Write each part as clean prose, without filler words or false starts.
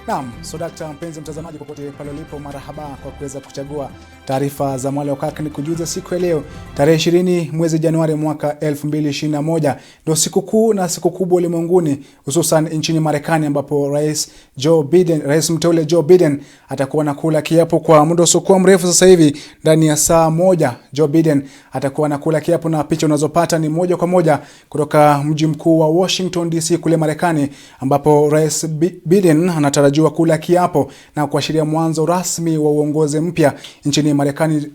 Naam, Dakta mpenzi mtazamaji popote pale ulipo, marahaba kwa kuweza kuchagua taarifa za Mwale wa Kirk. Ni kujuza siku ya leo tarehe 20 mwezi Januari mwaka 2021 ndio siku kuu na siku kubwa ulimwenguni, hususan nchini Marekani, ambapo Rais mteule Joe Biden atakuwa nakula kiapo kwa muda usiokuwa mrefu sasa hivi. Ndani ya saa moja Joe Biden atakuwa nakula kiapo, na picha unazopata ni moja kwa moja kutoka mji mkuu wa Washington DC kule Marekani, ambapo Rais Biden anatarajiwa kula kiapo na kuashiria mwanzo rasmi wa uongozi mpya nchini Marekani.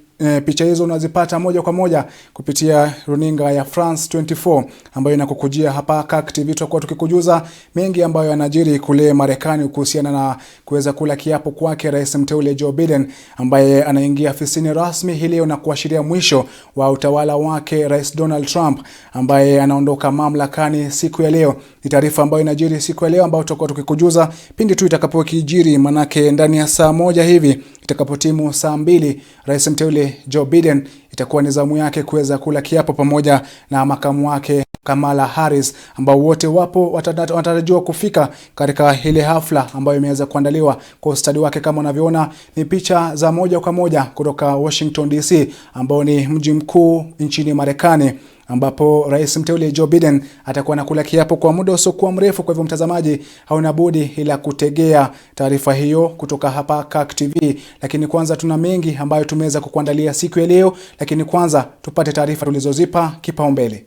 Picha hizo unazipata moja kwa moja kupitia runinga ya France 24 ambayo inakukujia hapa Kirk TV. Tutakuwa tukikujuza mengi ambayo yanajiri kule Marekani kuhusiana na kuweza kula kiapo kwake Rais mteule Joe Biden, ambaye anaingia afisini rasmi hii leo na kuashiria mwisho wa utawala wake Rais Donald Trump, ambaye anaondoka mamlakani siku ya leo. Ni taarifa ambayo inajiri siku ya leo ambayo tutakuwa tukikujuza pindi tu itakapokijiri, manake ndani ya saa moja hivi itakapotimu saa 2 Rais mteule Joe Biden itakuwa ni zamu yake kuweza kula kiapo pamoja na makamu wake Kamala Harris, ambao wote wapo watarajiwa kufika katika ile hafla ambayo imeweza kuandaliwa kwa ustadi wake. Kama unavyoona ni picha za moja kwa moja kutoka Washington DC, ambao ni mji mkuu nchini Marekani, ambapo Rais mteule Joe Biden atakuwa nakula kiapo kwa muda usiokuwa mrefu. Kwa hivyo mtazamaji, hauna budi ila kutegea taarifa hiyo kutoka hapa Kirk TV. Lakini kwanza tuna mengi ambayo tumeweza kukuandalia siku ya leo, lakini kwanza tupate taarifa tulizozipa kipaumbele.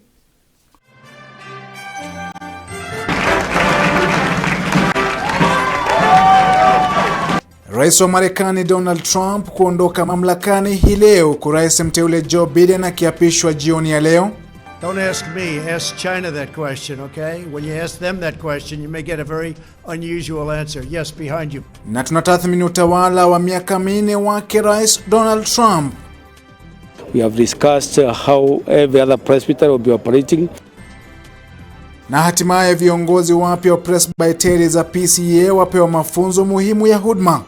Rais wa Marekani Donald Trump kuondoka mamlakani hii leo, kwa Rais mteule Joe Biden akiapishwa jioni ya leo. Don't ask me, ask China that question, okay? When you ask them that question, you may get a very unusual answer. Yes, behind you. Na tunatathmini utawala wa miaka 4 wake Rais Donald Trump. We have discussed how every other presbyter will be operating. Na hatimaye viongozi wapya wa presbyteri za PCA wapewa mafunzo muhimu ya huduma.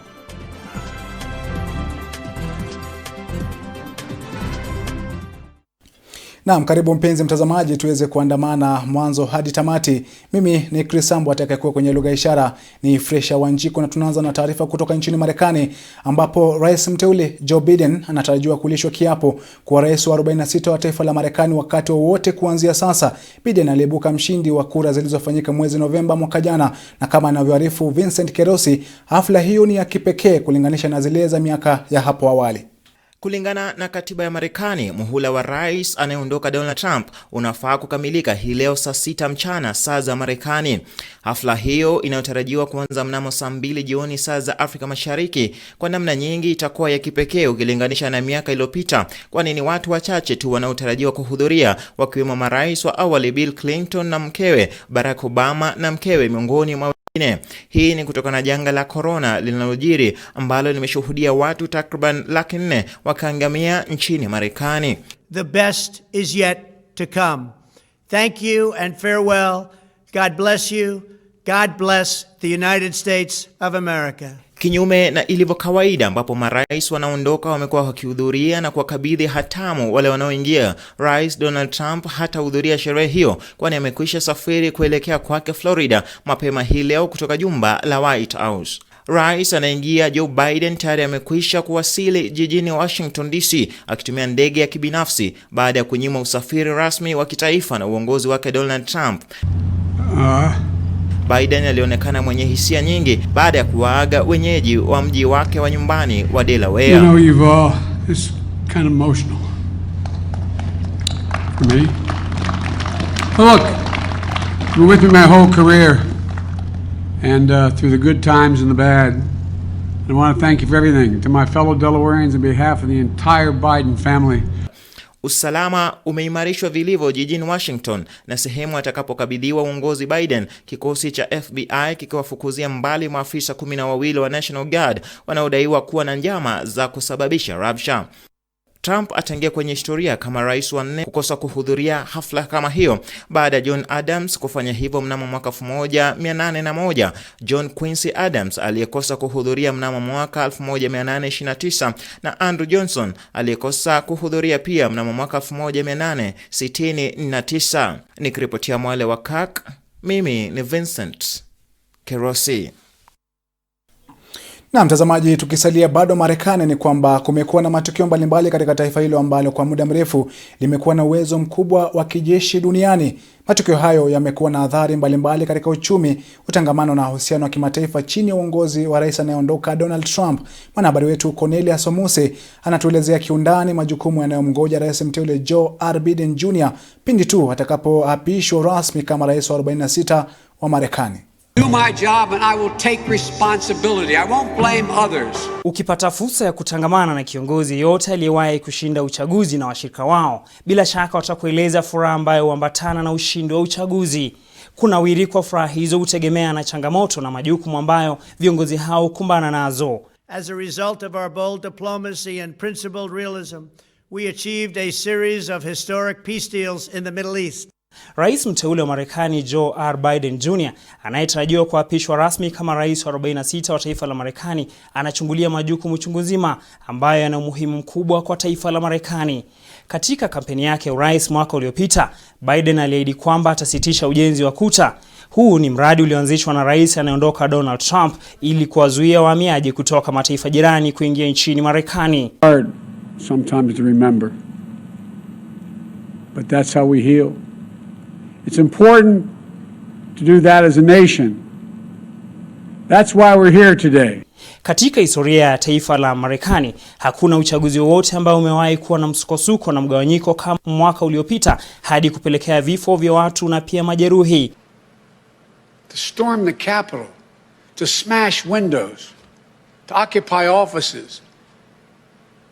Naam, karibu mpenzi mtazamaji, tuweze kuandamana mwanzo hadi tamati. Mimi ni Sambu, atakayekuwa kwenye lugha ishara ni Fresha Wanjiko, na tunaanza na taarifa kutoka nchini Marekani, ambapo Rais mteule Joe Biden anatarajiwa kulishwa kiapo kwa rais wa 46 wa taifa la Marekani wakati wowote kuanzia sasa. Biden aliibuka mshindi wa kura zilizofanyika mwezi Novemba mwaka jana, na kama anavyoarifu Vincent Kerosi, hafla hiyo ni ya kipekee kulinganisha na zile za miaka ya hapo awali. Kulingana na katiba ya Marekani, muhula wa rais anayeondoka Donald Trump unafaa kukamilika hii leo saa 6 mchana saa za Marekani. Hafla hiyo inayotarajiwa kuanza mnamo saa 2 jioni saa za Afrika Mashariki kwa namna nyingi itakuwa ya kipekee ukilinganisha na miaka iliyopita, kwani ni watu wachache tu wanaotarajiwa kuhudhuria, wakiwemo marais wa awali Bill Clinton na mkewe, Barack Obama na mkewe, miongoni mwa wengine. Hii ni kutokana na janga la corona linalojiri ambalo limeshuhudia watu takriban 400,000 wakaangamia nchini Marekani. The best is yet to come. Thank you and farewell. God bless you. God bless the United States of America. Kinyume na ilivyo kawaida ambapo marais wanaondoka wamekuwa wakihudhuria na kuwakabidhi hatamu wale wanaoingia, Rais Donald Trump hatahudhuria sherehe hiyo, kwani amekwisha safiri kuelekea kwake Florida mapema hii leo kutoka jumba la White House. Rais anaingia Joe Biden tayari amekwisha kuwasili jijini Washington DC akitumia ndege ya kibinafsi baada ya kunyimwa usafiri rasmi wa kitaifa na uongozi wake Donald Trump. Biden alionekana mwenye hisia nyingi baada ya kuwaaga wenyeji wa mji wake wa nyumbani wa Delaware. You know, it's kind of emotional for me. Look, you were with me my whole career, and through the good times and the bad. And I want to thank you for everything. To my fellow Delawareans, on behalf of the entire Biden family. Usalama umeimarishwa vilivyo jijini Washington, na sehemu atakapokabidhiwa uongozi Biden, kikosi cha FBI kikiwafukuzia mbali maafisa 12 wa National Guard wanaodaiwa kuwa na njama za kusababisha rabsha. Trump ataingia kwenye historia kama rais wa 4 kukosa kuhudhuria hafla kama hiyo baada ya John Adams kufanya hivyo mnamo mwaka 1801, John Quincy Adams aliyekosa kuhudhuria mnamo mwaka 1829 na Andrew Johnson aliyekosa kuhudhuria pia mnamo mwaka 1869. Nikiripotia Mwale wa Kirk, mimi ni Vincent Kerosi. Na mtazamaji, tukisalia bado Marekani, ni kwamba kumekuwa na matukio mbalimbali katika taifa hilo ambalo kwa muda mrefu limekuwa na uwezo mkubwa wa kijeshi duniani. Matukio hayo yamekuwa na athari mbalimbali katika uchumi, utangamano na uhusiano wa kimataifa chini ya uongozi wa rais anayeondoka Donald Trump. Mwanahabari wetu Cornelius Omuse anatuelezea kiundani majukumu yanayomngoja rais mteule Joe R. Biden Jr. pindi tu atakapoapishwa rasmi kama rais wa 46 wa Marekani. Do my job and I will take responsibility. I won't blame others. Ukipata fursa ya kutangamana na kiongozi yote aliyewahi kushinda uchaguzi na washirika wao, bila shaka watakueleza furaha ambayo huambatana na ushindi wa uchaguzi. Kunawiri kwa furaha hizo hutegemea na changamoto na majukumu ambayo viongozi hao hukumbana nazo. As a result of our bold diplomacy and principled realism, we achieved a series of historic peace deals in the Middle East. Rais mteule wa Marekani Joe R. Biden Jr. anayetarajiwa kuapishwa rasmi kama rais wa 46 wa taifa la Marekani anachungulia majukumu chungu nzima ambayo yana umuhimu mkubwa kwa taifa la Marekani. Katika kampeni yake ya urais mwaka uliopita, Biden aliahidi kwamba atasitisha ujenzi wa kuta. Huu ni mradi ulioanzishwa na rais anayeondoka Donald Trump ili kuwazuia wahamiaji kutoka mataifa jirani kuingia nchini Marekani. Hard sometimes to remember, but that's how we heal. It's important to do that as a nation. That's why we're here today. Katika historia ya taifa la Marekani, hakuna uchaguzi wowote ambao umewahi kuwa na msukosuko na mgawanyiko kama mwaka uliopita hadi kupelekea vifo vya watu na pia majeruhi. To storm the Capitol, to smash windows, to occupy offices,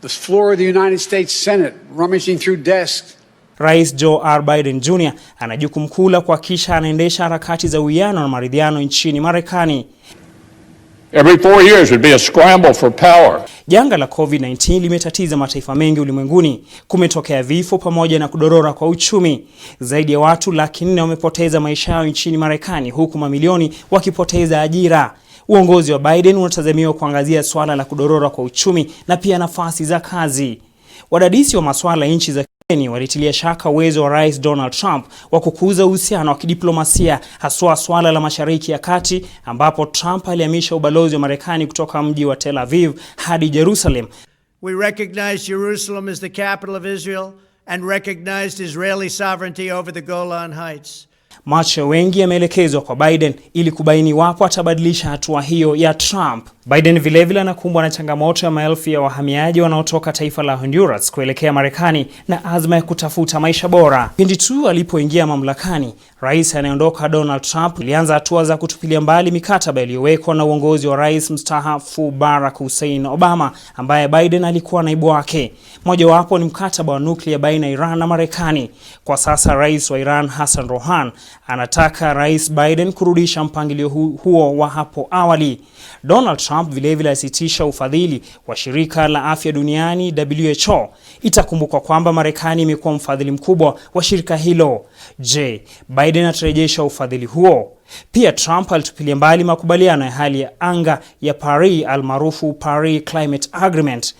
the floor of the United States Senate, rummaging through desks. Rais Joe R. Biden Jr. ana jukumu kuu la kuhakikisha anaendesha harakati za uwiano na maridhiano nchini Marekani. Every 4 years would be a scramble for power. Janga la COVID-19 limetatiza mataifa mengi ulimwenguni. Kumetokea vifo pamoja na kudorora kwa uchumi. Zaidi ya watu 400,000 wamepoteza maisha yao nchini Marekani, huku mamilioni wakipoteza ajira. Uongozi wa Biden unatazamiwa kuangazia swala la kudorora kwa uchumi na pia nafasi za kazi. Wadadisi wa masuala ya nchi za kigeni walitilia shaka uwezo wa Rais Donald Trump wa kukuza uhusiano wa kidiplomasia, haswa swala la Mashariki ya Kati, ambapo Trump alihamisha ubalozi wa Marekani kutoka mji wa Tel Aviv hadi Jerusalem. We recognize Jerusalem as the capital of Israel and recognized Israeli sovereignty over the Golan Heights. Macho wengi yameelekezwa kwa Biden ili kubaini wapo atabadilisha hatua hiyo ya Trump. Biden vilevile anakumbwa na changamoto ya maelfu ya wahamiaji wanaotoka taifa la Honduras kuelekea Marekani na azma ya kutafuta maisha bora. Pindi tu alipoingia mamlakani, rais anayeondoka Donald Trump alianza hatua za kutupilia mbali mikataba iliyowekwa na uongozi wa rais mstaafu Barack Hussein Obama, ambaye Biden alikuwa naibu wake. Mojawapo ni mkataba wa nuklia baina ya Iran na Marekani. Kwa sasa rais wa Iran Hassan Rouhani anataka rais Biden kurudisha mpangilio huo wa hapo awali. Donald Trump vilevile asitisha ufadhili wa shirika la afya duniani WHO. Itakumbukwa kwamba Marekani imekuwa mfadhili mkubwa wa shirika hilo. Je, Biden atarejesha ufadhili huo? Pia Trump alitupilia mbali makubaliano ya hali ya anga ya Paris almaarufu Paris Climate Agreement.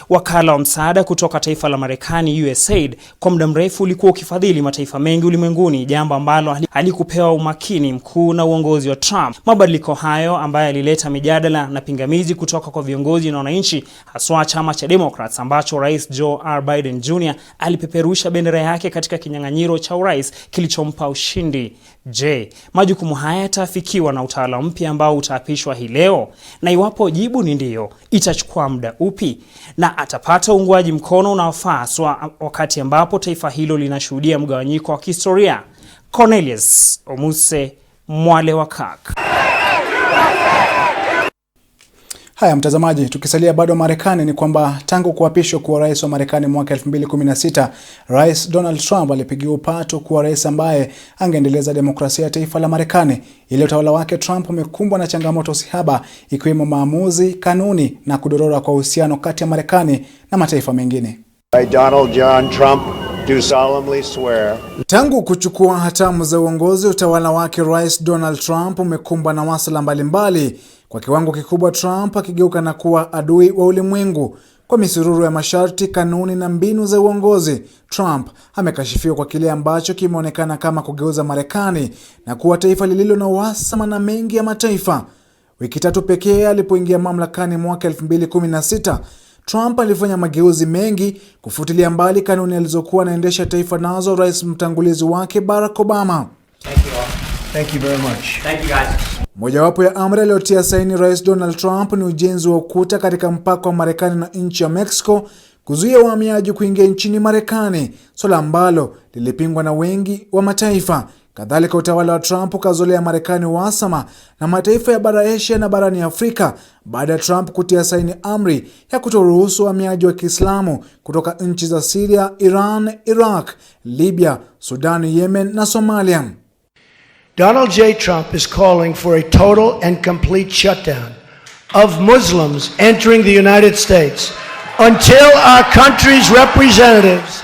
Wakala wa msaada kutoka taifa la Marekani USAID kwa muda mrefu ulikuwa ukifadhili mataifa mengi ulimwenguni, jambo ambalo halikupewa umakini mkuu na uongozi wa Trump. Mabadiliko hayo ambayo yalileta mijadala na pingamizi kutoka kwa viongozi na wananchi, haswa chama cha Democrats ambacho Rais Joe R. Biden Jr. alipeperusha bendera yake katika kinyang'anyiro cha urais kilichompa ushindi. Je, majukumu haya yatafikiwa na utawala mpya ambao utaapishwa hii leo? Na iwapo jibu ni ndio, itachukua muda upi? Na atapata uungwaji mkono unaofaa wakati ambapo taifa hilo linashuhudia mgawanyiko wa kihistoria? Cornelius Omuse, Mwale wa Kirk. Haya mtazamaji, tukisalia bado Marekani, ni kwamba tangu kuapishwa kuwa rais wa Marekani mwaka 2016, Rais Donald Trump alipigia upato kuwa rais ambaye angeendeleza demokrasia ya taifa la Marekani. Ile utawala wake Trump umekumbwa na changamoto sihaba, ikiwemo maamuzi, kanuni na kudorora kwa uhusiano kati ya Marekani na mataifa mengine. Donald John Trump do solemnly swear. Tangu kuchukua hatamu za uongozi, utawala wake Rais Donald Trump umekumbwa na masuala mbalimbali. Kwa kiwango kikubwa Trump akigeuka na kuwa adui wa ulimwengu. Kwa misururu ya masharti, kanuni na mbinu za uongozi, Trump amekashifiwa kwa kile ambacho kimeonekana kama kugeuza Marekani na kuwa taifa lililo na uhasama na mengi ya mataifa. Wiki tatu pekee alipoingia mamlakani mwaka 2016, Trump alifanya mageuzi mengi kufutilia mbali kanuni alizokuwa anaendesha taifa nazo rais mtangulizi wake Barack Obama. Thank you very much. Thank you guys. Mojawapo ya amri aliyotia saini Rais Donald Trump ni ujenzi wa ukuta katika mpaka wa Marekani na nchi ya Mexico, kuzuia wahamiaji kuingia nchini Marekani, swala ambalo lilipingwa na wengi wa mataifa. Kadhalika, utawala wa Trump ukazolea Marekani uhasama na mataifa ya bara Asia na barani Afrika baada ya Trump kutia saini amri ya kutoruhusu wahamiaji wa Kiislamu kutoka nchi za Syria, Iran, Iraq, Libya, Sudan, Yemen na Somalia. Donald J. Trump is calling for a total and complete shutdown of Muslims entering the United States until our country's representatives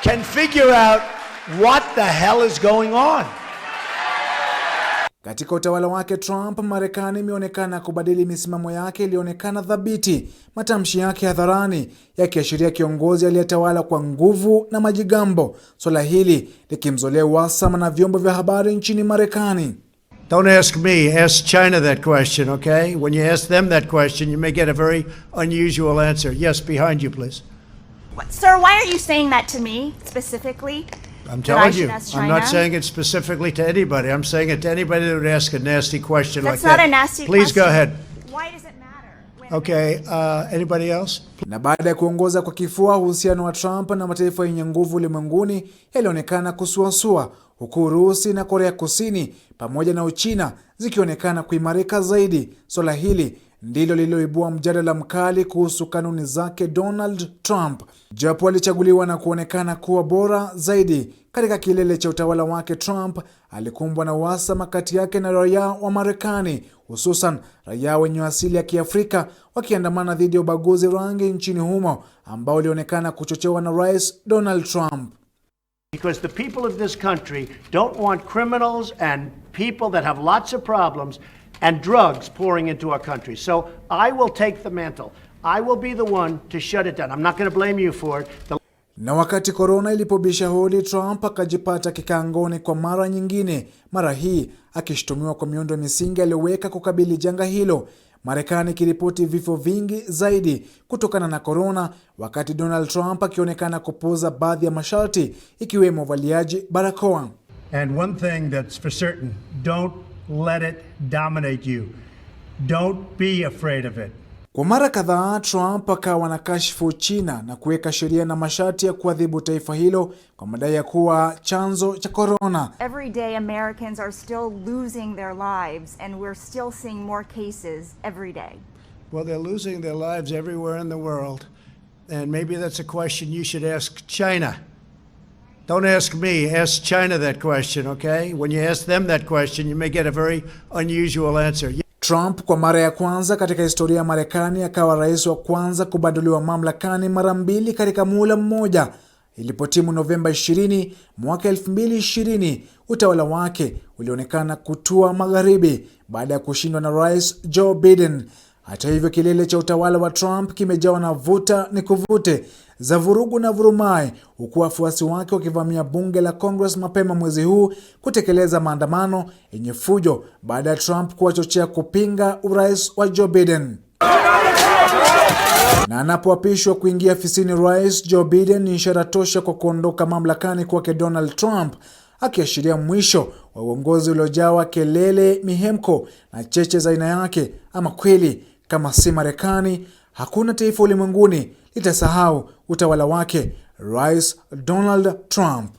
can figure out what the hell is going on. Katika utawala wake Trump, Marekani imeonekana kubadili misimamo yake ilionekana thabiti, matamshi yake hadharani yakiashiria kiongozi aliyetawala kwa nguvu na majigambo, swala hili likimzolea uhasama na vyombo vya habari nchini Marekani. Don't ask me, ask China that question, okay? When you ask them that question, you may get a very unusual answer. Yes, behind you, please. Sir, why are you saying that to me specifically? I'm telling you, I'm not saying it specifically to anybody. I'm saying it to anybody that would ask a nasty question like that. That's not a nasty question. Please go ahead. Why does it matter? Okay, anybody else? Na baada ya kuongoza kwa kifua, uhusiano wa Trump na mataifa yenye nguvu ulimwenguni yalionekana kusuasua, huku Urusi na Korea Kusini pamoja na Uchina zikionekana kuimarika zaidi. Swala hili ndilo lililoibua mjadala mkali kuhusu kanuni zake Donald Trump. Japo alichaguliwa na kuonekana kuwa bora zaidi katika kilele cha utawala wake, Trump alikumbwa na uhasama kati yake na raia wa Marekani, hususan raia wenye asili ya Kiafrika wakiandamana dhidi ya ubaguzi rangi nchini humo ambao ulionekana kuchochewa na Rais Donald Trump. Because the people of this country don't want criminals and people that have lots of problems and drugs pouring into our country. So I will take the mantle. I will be the one to shut it down. I'm not going to blame you for it. Na wakati korona ilipobisha hodi, Trump akajipata kikaangoni kwa mara nyingine, mara hii akishtumiwa kwa miundo misingi aliyoweka kukabili janga hilo. Marekani ikiripoti vifo vingi zaidi kutokana na korona, wakati Donald Trump akionekana kupuuza baadhi ya masharti ikiwemo uvaliaji barakoa. And one thing that's for certain, don't let it dominate you. Don't be afraid of it. Kwa mara kadhaa Trump akawa na kashfu China na kuweka sheria na masharti ya kuadhibu taifa hilo kwa madai ya kuwa chanzo cha corona. Every day Americans are still losing their lives and we're still seeing more cases every day. Well, they're losing their lives everywhere in the world. And maybe that's a question you should ask China. Don't ask me, ask China that question, okay? When you ask them that question, you may get a very unusual answer. Trump kwa mara ya kwanza katika historia ya Marekani akawa rais wa kwanza kubanduliwa mamlakani mara mbili katika muhula mmoja. Ilipotimu Novemba 20 mwaka 2020, utawala wake ulionekana kutua magharibi baada ya kushindwa na Rais Joe Biden. Hata hivyo, kilele cha utawala wa Trump kimejawa na vuta ni kuvute za vurugu na vurumai, huku wafuasi wake wakivamia bunge la Congress mapema mwezi huu kutekeleza maandamano yenye fujo baada ya Trump kuwachochea kupinga urais wa Joe Biden. Na anapoapishwa kuingia afisini, Rais Joe Biden ni ishara tosha kwa kuondoka mamlakani kwake Donald Trump, akiashiria mwisho wa uongozi uliojawa kelele, mihemko na cheche za aina yake. Ama kweli, kama si Marekani, hakuna taifa ulimwenguni litasahau utawala wake Rais Donald Trump.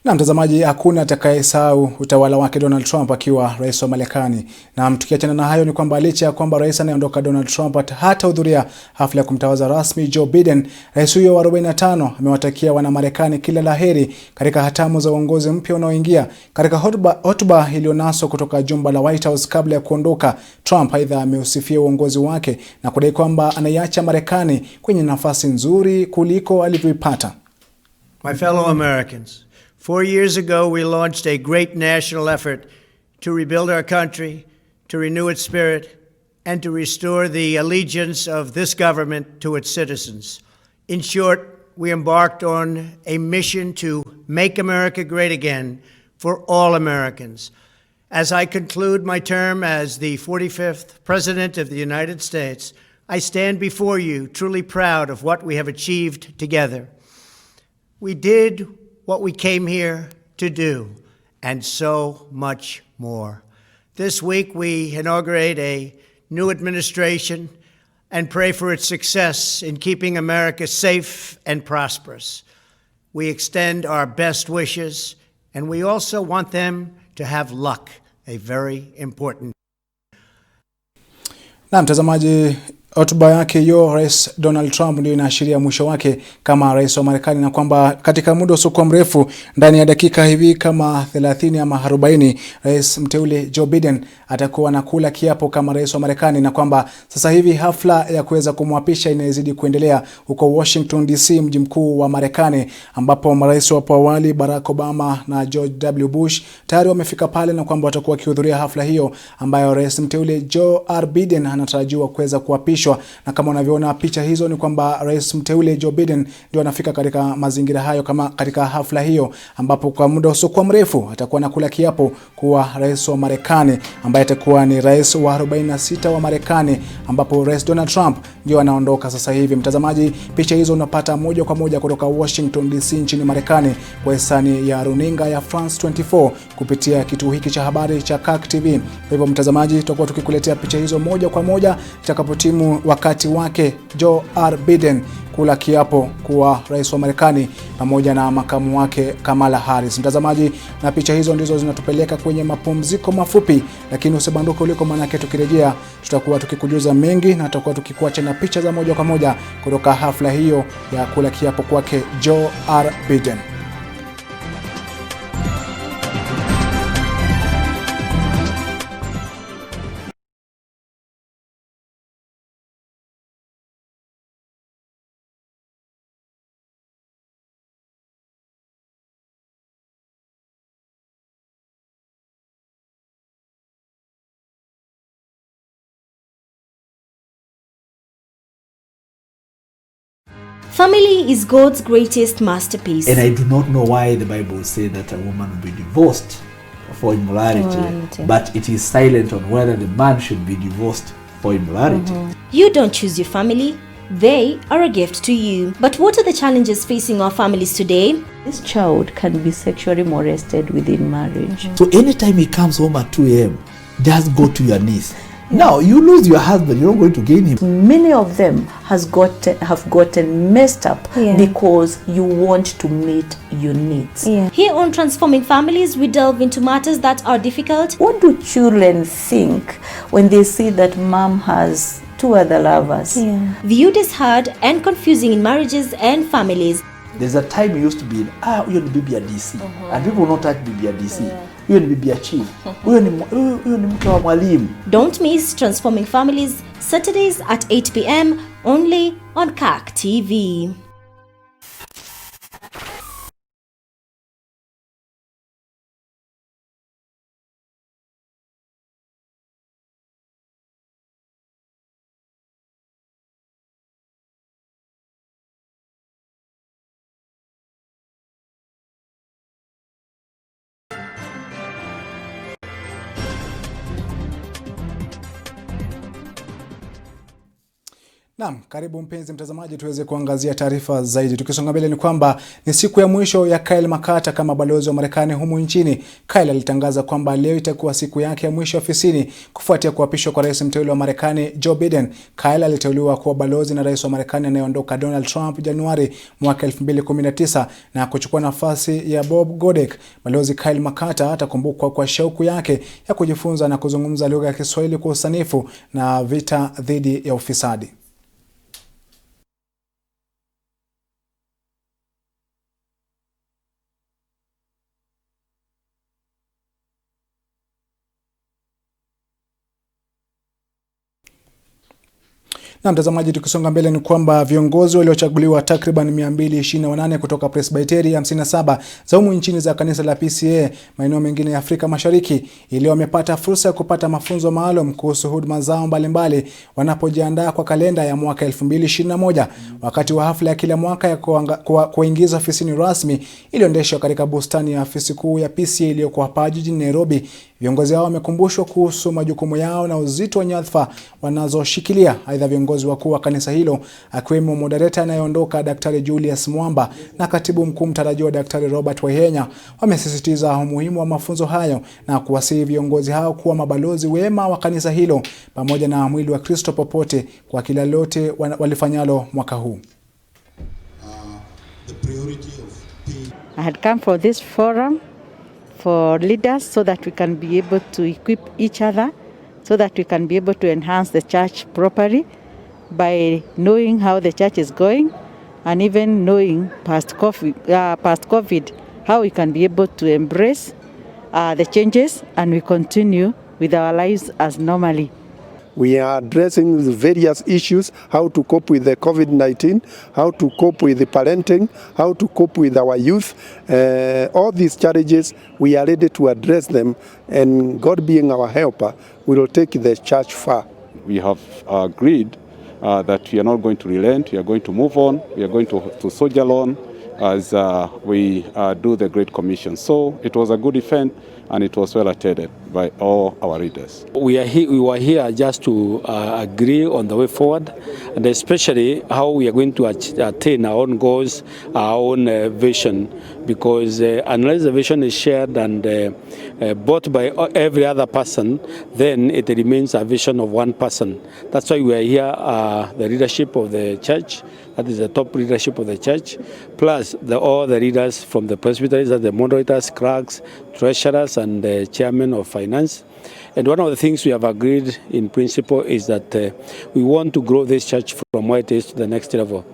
Na mtazamaji, hakuna atakayesahau utawala wake Donald Trump akiwa rais wa Marekani. Na tukiachana na hayo, ni kwamba licha ya kwamba rais anayeondoka Donald Trump hatahudhuria hafla ya kumtawaza rasmi Joe Biden, rais huyo wa 45 amewatakia wana Marekani kila laheri katika hatamu za uongozi mpya unaoingia. Katika hotuba iliyonaswa kutoka jumba la White House kabla ya kuondoka, Trump aidha ameusifia uongozi wake na kudai kwamba anaiacha Marekani kwenye nafasi nzuri kuliko alivyoipata. My fellow Americans, 4 years ago, we launched a great national effort to rebuild our country, to renew its spirit, and to restore the allegiance of this government to its citizens. In short, we embarked on a mission to make America great again for all Americans. As I conclude my term as the 45th President of the United States, I stand before you truly proud of what we have achieved together. We did what we came here to do, and so much more. This week, we inaugurate a new administration and pray for its success in keeping America safe and prosperous. We extend our best wishes, and we also want them to have luck, a very important. Na mtazamaji, hotuba yake hiyo Rais Donald Trump ndio inaashiria mwisho wake kama rais wa Marekani, na kwamba katika muda usiokuwa mrefu, ndani ya dakika hivi kama 30 ama 40, rais mteule Joe Biden atakuwa anakula kiapo kama rais wa Marekani, na kwamba sasa hivi hafla ya kuweza kumwapisha inazidi kuendelea huko Washington DC, mji mkuu wa Marekani, ambapo marais wa awali Barack Obama na George W. Bush tayari wamefika pale, na kwamba watakuwa wakihudhuria hafla hiyo ambayo rais mteule Joe R. Biden anatarajiwa kuweza kuapishwa. Na kama unavyoona picha hizo ni kwamba rais mteule Joe Biden ndio anafika katika mazingira hayo, kama katika hafla hiyo, ambapo kwa muda usiokuwa mrefu atakuwa anakula kiapo kuwa rais wa Marekani, ambaye atakuwa ni rais wa 46 wa Marekani, ambapo rais Donald Trump ndio anaondoka sasa hivi. Mtazamaji, picha hizo unapata moja kwa moja kutoka Washington DC nchini Marekani kwa hisani ya runinga ya France 24 kupitia kituo hiki cha habari cha Kirk TV. Kwa hivyo mtazamaji, tutakuwa tukikuletea picha hizo moja kwa moja itakapotimu wakati wake Joe R. Biden kula kiapo kuwa rais wa Marekani pamoja na makamu wake Kamala Harris. Mtazamaji, na picha hizo ndizo zinatupeleka kwenye mapumziko mafupi, lakini usibanduke uliko, maana yake tukirejea tutakuwa tukikujuza mengi na tutakuwa tukikuacha na picha za moja kwa moja kutoka hafla hiyo ya kula kiapo kwake Joe R. Biden. Family is God's greatest masterpiece. And I do not know why the Bible says that a woman will be divorced for immorality, but it is silent on whether the man should be divorced for immorality. You don't choose your family. They are a gift to you. But what are the challenges facing our families today? This child can be sexually molested within marriage. So anytime he comes home at 2 a.m., just go to your knees. Now, you lose your husband, you're not going to gain him. Many of them have gotten messed up because you want to meet your needs. Here on Transforming Families, we delve into matters that are difficult. What do children think when they see that mom has 2 other lovers? Viewed as hard and confusing in marriages and families. There's a time you used to be in, huyo ni bibi ya DC. And people will not touch bibi ya DC. Huyo ni bibi ya chief. Huyo ni mke wa mwalimu. Don't miss Transforming Families, Saturdays at 8 p.m. only on Kirk TV. Naam, karibu mpenzi mtazamaji, tuweze kuangazia taarifa zaidi. Tukisonga mbele ni kwamba ni siku ya mwisho ya Kyle Makata kama balozi wa Marekani humu nchini. Kyle alitangaza kwamba leo itakuwa siku yake ya mwisho ofisini kufuatia kuapishwa kwa rais mteule wa Marekani Joe Biden. Kyle aliteuliwa kuwa balozi na rais wa Marekani anayeondoka Donald Trump Januari mwaka 2019 na kuchukua nafasi ya Bob Godek. Balozi Kyle Makata atakumbukwa kwa shauku yake ya kujifunza na kuzungumza lugha ya Kiswahili kwa usanifu na vita dhidi ya ufisadi. Na mtazamaji, tukisonga mbele ni kwamba viongozi waliochaguliwa takriban 228 kutoka presbyteri 57 za humu nchini za kanisa la PCA maeneo mengine ya Afrika Mashariki ili wamepata fursa ya kupata mafunzo maalum kuhusu huduma zao mbalimbali wanapojiandaa kwa kalenda ya mwaka 2021 wakati wa hafla ya kila mwaka ya kuingiza ofisini rasmi iliyoendeshwa katika bustani ya afisi kuu ya PCA iliyoko hapa jijini Nairobi. Viongozi hao wamekumbushwa kuhusu majukumu yao na uzito wa nyadhifa wanazoshikilia. Aidha, viongozi wakuu wa kanisa hilo akiwemo moderator anayeondoka Daktari Julius Mwamba na katibu mkuu mtarajiwa Daktari Robert Wahenya wamesisitiza umuhimu wa mafunzo hayo na kuwasihi viongozi hao kuwa mabalozi wema wa kanisa hilo pamoja na mwili wa Kristo popote kwa kila lote walifanyalo mwaka huu. I had come for this forum for leaders so that we can be able to equip each other, so that we can be able to enhance the church properly by knowing how the church is going and even knowing past COVID, how we can be able to embrace the changes and we continue with our lives as normally. We are addressing the various issues, how to cope with the COVID-19, how to cope with the parenting, how to cope with our youth. All these challenges, we are ready to address them, and God being our helper, we will take the church far. We have agreed that we are not going to relent, we are going to move on, we are going to soldier on as we do the Great Commission. So it was a good event and it was well attended by all our leaders. We were here just to agree on the way forward, and especially how we are going to attain our own goals, our own vision, because unless the vision is shared and bought by every other person, then it remains a vision of one person. That's why we are here, the leadership of the church, that is the top leadership of the church, plus all the leaders from the presbyteries, the moderators, clerks, treasurers, and the chairman of finance. And one of the things we have agreed in principle is that we want to grow this church from where it is to the next level.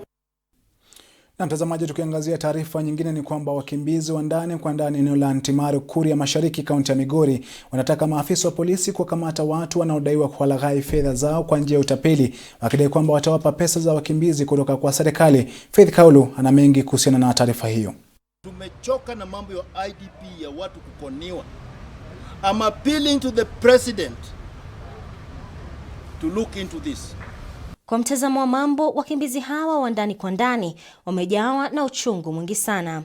Na mtazamaji, tukiangazia taarifa nyingine ni kwamba wakimbizi wa ndani kwa ndani eneo la Antimaru, Kuria Mashariki, kaunti ya Migori wanataka maafisa wa polisi kuwakamata watu wanaodaiwa kuwalaghai fedha zao kwa njia ya utapeli, wakidai kwamba watawapa pesa za wakimbizi kutoka kwa serikali. Faith Kaulu ana mengi kuhusiana na taarifa hiyo. Tumechoka na mambo ya IDP ya watu kukoniwa. I'm appealing to the president to look into this. Kwa mtazamo wa mambo, wakimbizi hawa wa ndani kwa ndani wamejawa na uchungu mwingi sana.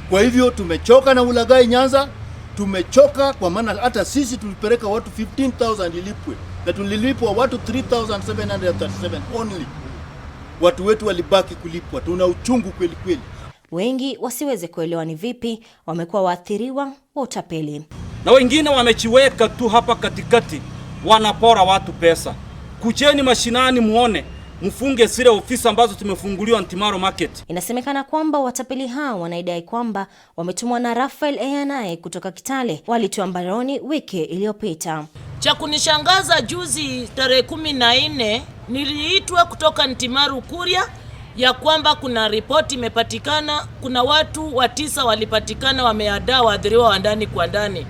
Kwa hivyo tumechoka na ulaghai Nyanza, tumechoka kwa maana hata sisi tulipeleka watu 15,000 ilipwe na tulilipwa watu 3,737 only. Watu wetu walibaki kulipwa. Tuna uchungu kweli kweli. Wengi wasiweze kuelewa ni vipi wamekuwa waathiriwa wa utapeli. Na wengine wamechiweka tu hapa katikati, wanapora watu pesa. Kujeni mashinani muone, mfunge zile ofisi ambazo tumefunguliwa Antimaru Market. Inasemekana kwamba watapeli hao wanaidai kwamba wametumwa na Rafael Ayanae kutoka Kitale, walitiwa mbaroni wiki iliyopita. Cha kunishangaza, juzi tarehe 14 niliitwa kutoka Antimaru Kuria ya kwamba kuna ripoti imepatikana, kuna watu 9 walipatikana wameadaa waathiriwa wa ndani kwa ndani.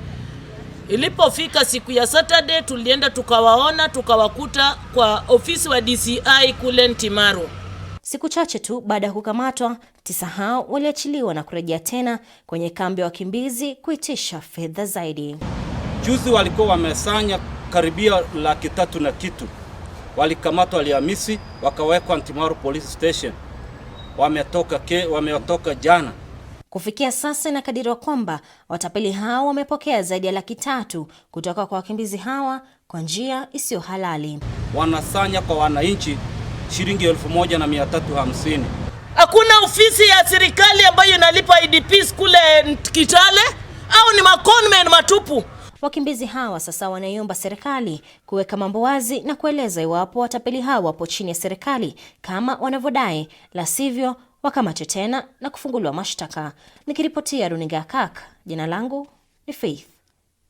Ilipofika siku ya Saturday tulienda tukawaona, tukawakuta kwa ofisi wa DCI kule Antimaru. Siku chache tu baada ya kukamatwa, 9 hao waliachiliwa na kurejea tena kwenye kambi ya wakimbizi kuitisha fedha zaidi. Juzi walikuwa wamesanya karibia 300,000 na kitu. Walikamatwa Alhamisi, wakawekwa Antimaru Police Station. Wametoka jana. Kufikia sasa inakadiriwa kwamba watapeli hao wamepokea zaidi ya 300,000 kutoka kwa wakimbizi hawa kwa njia isiyo halali. Wanasanya kwa wananchi shilingi 1,350. Hakuna ofisi ya serikali ambayo inalipa IDPs kule Kitale, au ni makonmen matupu. Wakimbizi hawa sasa wanaiomba serikali kuweka mambo wazi na kueleza iwapo watapeli hawa wapo chini ya serikali kama wanavyodai, la sivyo wakamatwe tena na kufunguliwa mashtaka. Nikiripotia runinga Kirk, jina langu ni Faith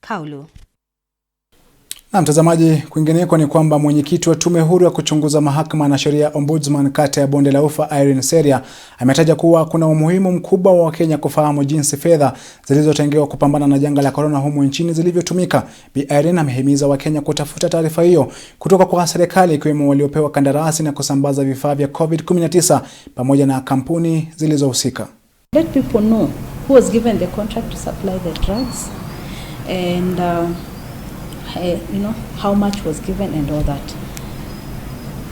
Kaulu. Na mtazamaji, kwingineko ni kwamba mwenyekiti wa tume huru ya kuchunguza mahakama na sheria Ombudsman kata ya Bonde la Ufa Irene Seria ametaja kuwa kuna umuhimu mkubwa wa Wakenya kufahamu jinsi fedha zilizotengewa kupambana na janga la korona humu nchini zilivyotumika. Bi Irene amehimiza Wakenya kutafuta taarifa hiyo kutoka kwa serikali, ikiwemo waliopewa kandarasi na kusambaza vifaa vya COVID-19 pamoja na kampuni zilizohusika. Let people know who was given the contract to supply the drugs and you know, how much was given and all that.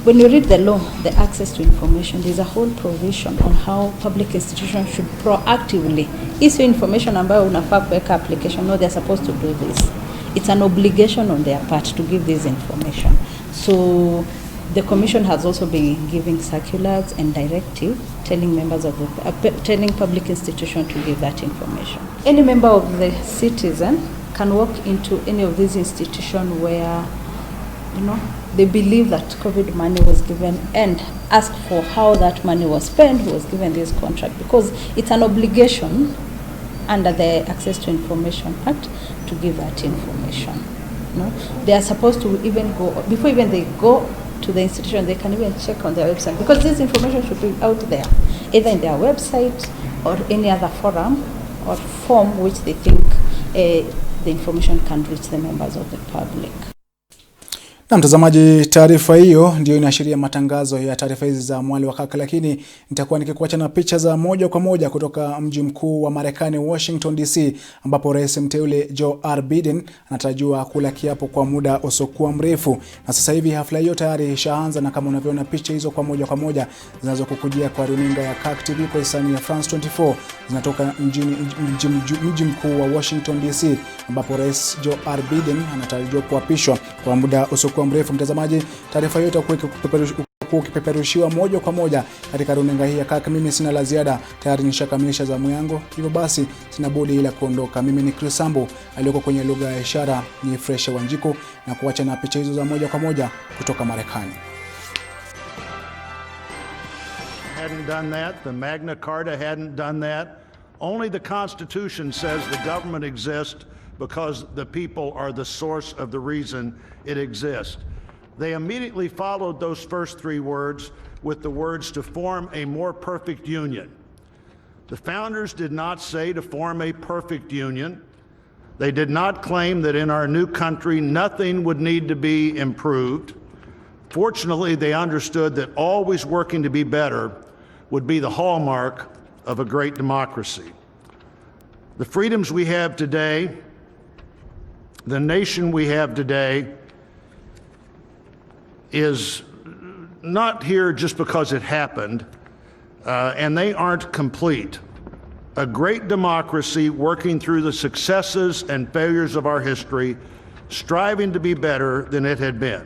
When you read the law, the access to information, there's a whole provision on how public institutions should proactively issue information ambayo unafaa kuweka application. No, they're supposed to do this. It's an obligation on their part to give this information. So the commission has also been giving circulars and directive telling members of the telling public institutions to give that information. Any member of the citizen can walk into any of these institutions where, you know, they believe that COVID money was given and ask for how that money was spent, who was given this contract, because it's an obligation under the Access to Information Act to give that information. You know? They are supposed to even go, before even they go to the institution, they can even check on their website, because this information should be out there, either in their website or any other forum or form which they think the information can reach the members of the public. Na mtazamaji, taarifa hiyo ndio inaashiria matangazo ya taarifa hizi za Mwale wa Kaka, lakini nitakuwa nikikuacha na picha za moja kwa moja kutoka mji mkuu wa Marekani, Washington DC, ambapo rais mteule Joe R. Biden anatarajiwa kula kiapo kwa muda usiokuwa mrefu. Na sasa hivi hafla hiyo tayari ishaanza, na kama unavyoona picha hizo kwa moja zinazokukujia kwa runinga ya Kirk TV kwa hisani ya France 24 zinatoka mji mkuu wa Washington DC, ambapo rais Joe R. Biden anatarajiwa kuapishwa kwa muda kwa mrefu. Mtazamaji, taarifa hiyo itakuwa ikipeperushiwa moja kwa moja katika runinga hii ya Kirk. Mimi sina la ziada, tayari nishakamilisha zamu yangu, hivyo basi sina budi ila kuondoka. Mimi ni Sambu, aliyoko kwenye lugha ya ishara ni Fresh Wanjiku, na kuacha na picha hizo za moja kwa moja kutoka Marekani. Hadn't done that, the Magna Carta hadn't done that. Only the Constitution says the government exists because the people are the source of the reason it exists. They immediately followed those first three words with the words to form a more perfect union. The founders did not say to form a perfect union. They did not claim that in our new country nothing would need to be improved. Fortunately, they understood that always working to be better would be the hallmark of a great democracy. The freedoms we have today, the nation we have today, is not here just because it happened, and they aren't complete. A great democracy working through the successes and failures of our history, striving to be better than it had been.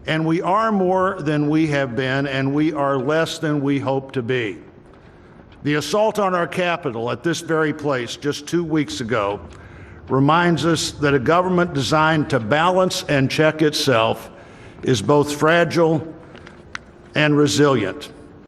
And we are more than we have been, and we are less than we hope to be. The assault on our capital at this very place just 2 weeks ago reminds us that a government designed to balance and check itself is both fragile and resilient.